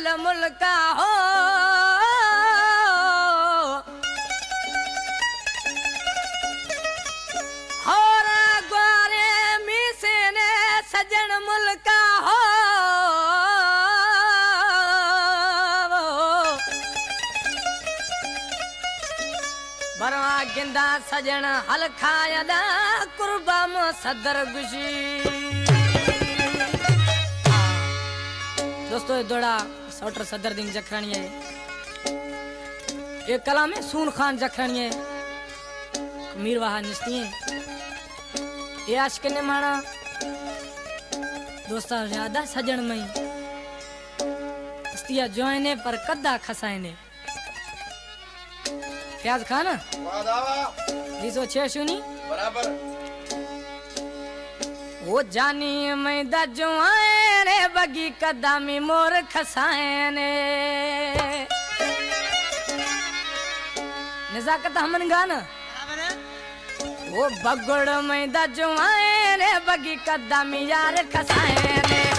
सजड़ मुल्का हो और ग्वारे मिसे ने सजड़ मुल्का हो बरवा गिंदा सजन हल खायदा कुर्बा में सदर गुशी। दोस्तों ये दौड़ा सौटर सदर दिन जखरानी है एक कला में सून खान जखरानी है मीर वहा निस्ती है ये आशिक ने माना दोस्तों ज्यादा सजन में इस्तिया जोइने पर कद्दा खसाइने प्याज खाना जीसो छे सुनी बराबर वो जानी मैं दजुआए रे बगी कदमी मोर खसाए ने नजाकत हमन गाना वो बगड़ मैं दजुआए रे बगी कदमी यार खसाए ने